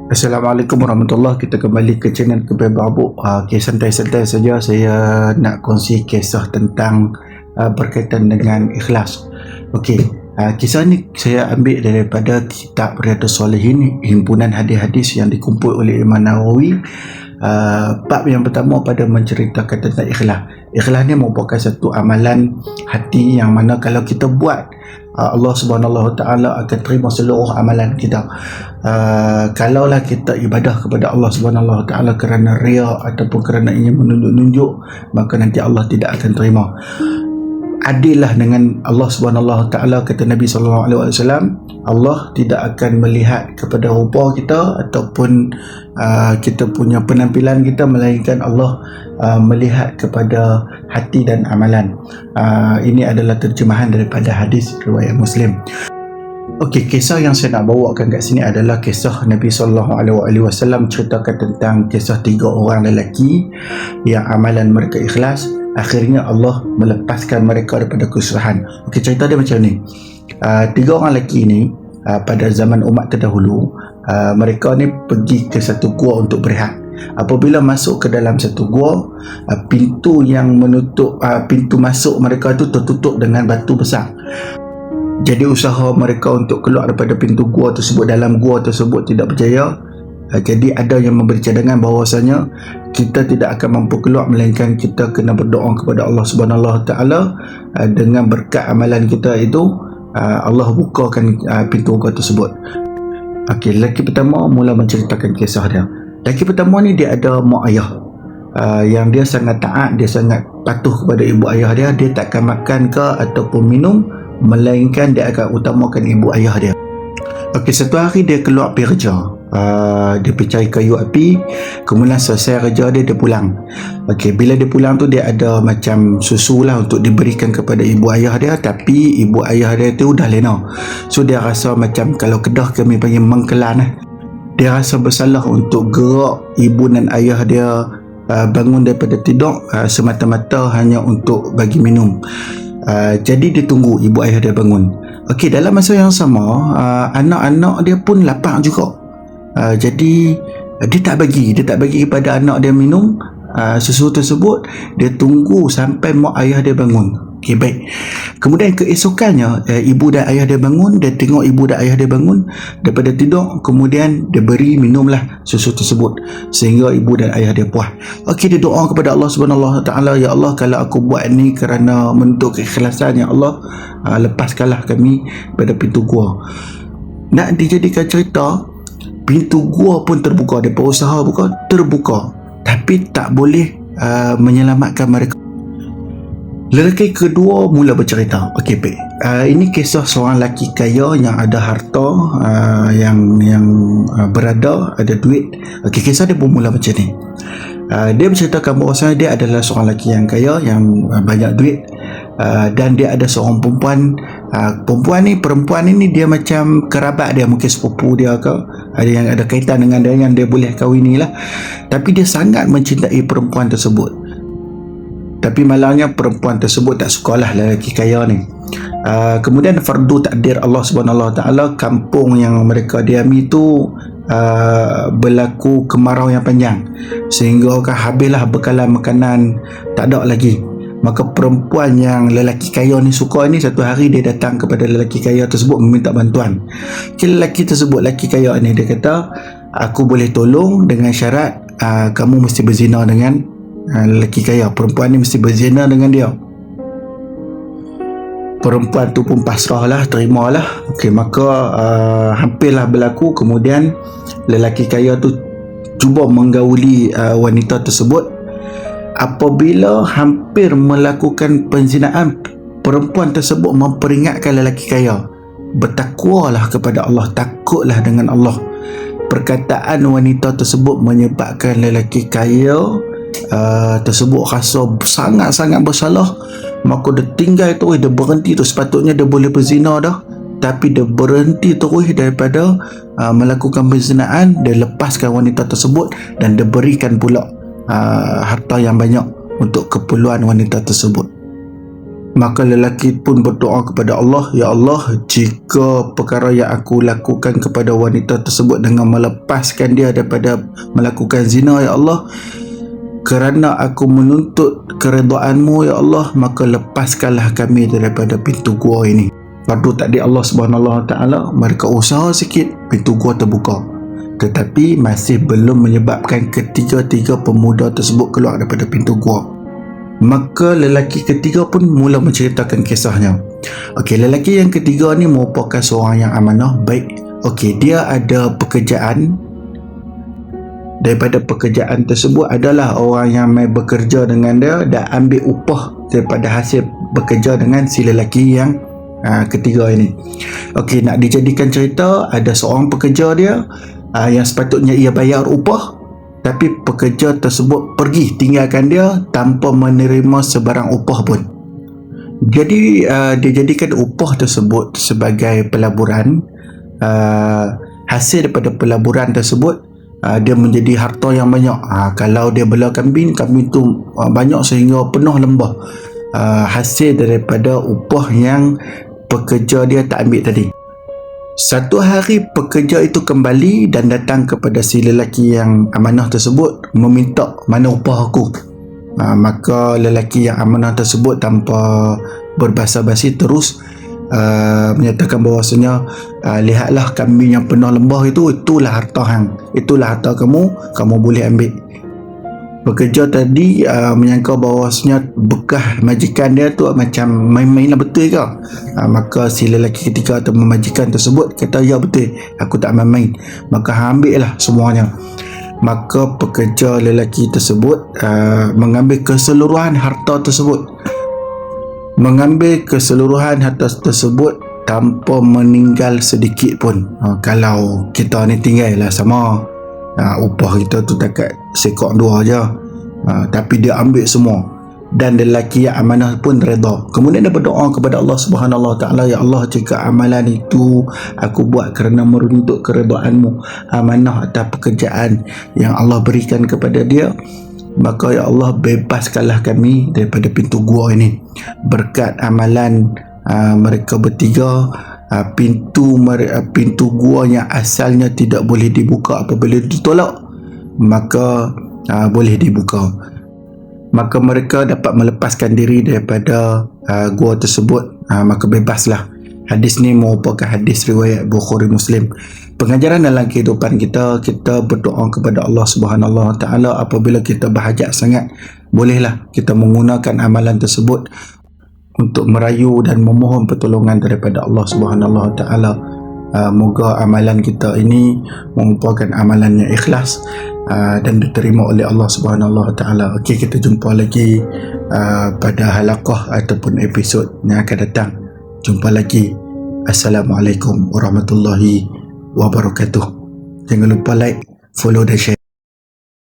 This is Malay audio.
Assalamualaikum warahmatullahi. Kita kembali ke channel Kebel Babuk. Santai-santai saja saya nak kongsi kisah tentang berkaitan dengan ikhlas. Okey, kisah ni saya ambil daripada kitab Riyadhus Shalihin, himpunan hadis-hadis yang dikumpul oleh Imam Nawawi. Bab yang pertama pada menceritakan tentang ikhlas. Ikhlas ni merupakan satu amalan hati yang mana kalau kita buat, Allah Subhanahu Taala akan terima seluruh amalan kita. Kalaulah kita ibadah kepada Allah Subhanahu Taala kerana riya ataupun kerana ingin menunjuk-nunjuk, maka nanti Allah tidak akan terima. Adillah dengan Allah Subhanahu Taala, kata Nabi sallallahu alaihi wasallam, Allah tidak akan melihat kepada rupa kita ataupun kita punya penampilan kita, melainkan Allah melihat kepada hati dan amalan. Ini adalah terjemahan daripada hadis riwayat Muslim. Okey, kisah yang saya nak bawakan kat sini adalah kisah Nabi sallallahu alaihi wasallam ceritakan tentang kisah 3 orang lelaki yang amalan mereka ikhlas. Akhirnya Allah melepaskan mereka daripada kesusahan. Okey, cerita dia macam ni. 3 orang lelaki ni pada zaman umat terdahulu, mereka ni pergi ke satu gua untuk berehat. Apabila masuk ke dalam satu gua, pintu yang menutup pintu masuk mereka tu tertutup dengan batu besar. Jadi usaha mereka untuk keluar daripada pintu gua tersebut, dalam gua tersebut, tidak berjaya. Jadi ada yang memberi cadangan bahawasanya kita tidak akan mampu keluar, melainkan kita kena berdoa kepada Allah Subhanahu Taala. Dengan berkat amalan kita itu, Allah bukakan pintu gua tersebut. Okey, lelaki pertama mula menceritakan kisah dia. Lelaki pertama ni dia ada mak ayah yang dia sangat taat, dia sangat patuh kepada ibu ayah dia. Dia takkan makan ke ataupun minum, melainkan dia akan utamakan ibu ayah dia. Okey, satu hari dia keluar pergi kerja. Dia pergi cari kayu api, kemudian selesai kerja dia pulang. Okey, bila dia pulang tu dia ada macam susu lah untuk diberikan kepada ibu ayah dia, tapi ibu ayah dia tu dah lena. So dia rasa macam, kalau Kedah kami panggil mengkelan, dia rasa bersalah untuk gerak ibu dan ayah dia bangun daripada tidur semata-mata hanya untuk bagi minum. Jadi dia tunggu ibu ayah dia bangun. Okey, dalam masa yang sama, anak-anak dia pun lapar juga. Jadi dia tak bagi kepada anak dia minum susu tersebut. Dia tunggu sampai mak ayah dia bangun. Okey, baik. Kemudian keesokannya, ibu dan ayah dia bangun. Dia tengok ibu dan ayah dia bangun daripada tidur, kemudian dia beri minumlah susu tersebut sehingga ibu dan ayah dia puas. Okey, dia doa kepada Allah Subhanahu Taala, ya Allah, kalau aku buat ni kerana menuntut keikhlasan, ya Allah, lepaskanlah kami pada pintu gua. Nak dijadikan cerita, pintu gua pun terbuka. Dia berusaha terbuka, tapi tak boleh menyelamatkan mereka. Lelaki kedua mula bercerita. Okey, baik. Ini kisah seorang lelaki kaya yang ada harta, yang berada, ada duit. Okey, kisah dia pun mula macam ni. Dia berceritakan bahawasanya dia adalah seorang lelaki yang kaya, yang banyak duit, dan dia ada seorang perempuan. Perempuan ini dia macam kerabat dia, mungkin sepupu dia ke, ada yang ada kaitan dengan dia yang dia boleh kahwini lah. Tapi dia sangat mencintai perempuan tersebut. Tapi malangnya perempuan tersebut tak sukalah lelaki kaya ni. Kemudian fardu takdir Allah Subhanahu Taala, kampung yang mereka diami tu berlaku kemarau yang panjang, sehingga habislah bekalan makanan, tak ada lagi. Maka perempuan yang lelaki kaya ni suka ni, satu hari dia datang kepada lelaki kaya tersebut meminta bantuan. Lelaki kaya ni dia kata, aku boleh tolong dengan syarat kamu mesti berzina dengan lelaki kaya. Perempuan ni mesti berzina dengan dia. Perempuan tu pun pasrah lah, terimalah. Okey, maka hampirlah berlaku. Kemudian lelaki kaya tu cuba menggauli wanita tersebut. Apabila hampir melakukan penzinaan, perempuan tersebut memperingatkan lelaki kaya, bertakwalah kepada Allah, takutlah dengan Allah. Perkataan wanita tersebut menyebabkan lelaki kaya tersebut rasa sangat-sangat bersalah. Maka dia tinggal terus, dia berhenti tu. Sepatutnya dia boleh berzina dah, tapi dia berhenti terus daripada melakukan perzinaan. Dia lepaskan wanita tersebut dan dia berikan pula harta yang banyak untuk keperluan wanita tersebut. Maka lelaki pun berdoa kepada Allah, "Ya Allah, jika perkara yang aku lakukan kepada wanita tersebut dengan melepaskan dia daripada melakukan zina, ya Allah, kerana aku menuntut keredaan-Mu, ya Allah, maka lepaskanlah kami daripada pintu gua ini." Fardu takdir Allah Subhanahu Wa Taala, mereka usaha sikit, pintu gua terbuka. Tetapi masih belum menyebabkan ketiga-tiga pemuda tersebut keluar daripada pintu gua. Maka lelaki ketiga pun mula menceritakan kisahnya. Okey, lelaki yang ketiga ni merupakan seorang yang amanah baik. Okey, dia ada pekerjaan. Daripada pekerjaan tersebut adalah orang yang mai bekerja dengan dia dan ambil upah daripada hasil bekerja dengan si lelaki yang ketiga ini. Okey, nak dijadikan cerita, ada seorang pekerja dia yang sepatutnya ia bayar upah, tapi pekerja tersebut pergi tinggalkan dia tanpa menerima sebarang upah pun. Jadi dia jadikan upah tersebut sebagai pelaburan. Hasil daripada pelaburan tersebut dia menjadi harta yang banyak. Kalau dia bela kambing tu banyak sehingga penuh lembah. Hasil daripada upah yang pekerja dia tak ambil tadi. Satu hari pekerja itu kembali dan datang kepada si lelaki yang amanah tersebut meminta, "Mana upah aku?" Maka lelaki yang amanah tersebut tanpa berbasa-basi terus menyatakan bahawasanya, "Lihatlah kambing yang penuh lembah itu, itulah harta hang, itulah harta kamu boleh ambil." Pekerja tadi menyangka bahawasanya bekas majikan dia tu macam main-main lah, betul ke? Maka si lelaki ketiga atau majikan tersebut kata, "Ya betul, aku tak main-main." Maka ambil lah semuanya. Maka pekerja lelaki tersebut mengambil keseluruhan harta tersebut. Mengambil keseluruhan harta tersebut tanpa meninggal sedikit pun. Kalau kita ni tinggal lah sama, upah kita tu takat sekok dua je, tapi dia ambil semua. Dan lelaki yang amanah pun redha. Kemudian dia berdoa kepada Allah Subhanahu Wa Taala, "Ya Allah, jika amalan itu aku buat kerana menuntut keredaan-Mu, amanah atas pekerjaan yang Allah berikan kepada dia, maka ya Allah, bebaskanlah kami daripada pintu gua ini." Berkat amalan mereka bertiga, pintu gua yang asalnya tidak boleh dibuka apabila ditolak, maka boleh dibuka. Maka mereka dapat melepaskan diri daripada gua tersebut, maka bebaslah. Hadis ni merupakan hadis riwayat Bukhari Muslim. Pengajaran dalam kehidupan kita berdoa kepada Allah Subhanahu Wa Taala apabila kita berhajat sangat, bolehlah kita menggunakan amalan tersebut untuk merayu dan memohon pertolongan daripada Allah Subhanahu Wa Taala. Moga amalan kita ini merupakan amalan yang ikhlas dan diterima oleh Allah Subhanahu Wa Taala. Okey, kita jumpa lagi pada halaqah ataupun episod yang akan datang. Jumpa lagi. Assalamualaikum warahmatullahi wabarakatuh. Jangan lupa like, follow dan share.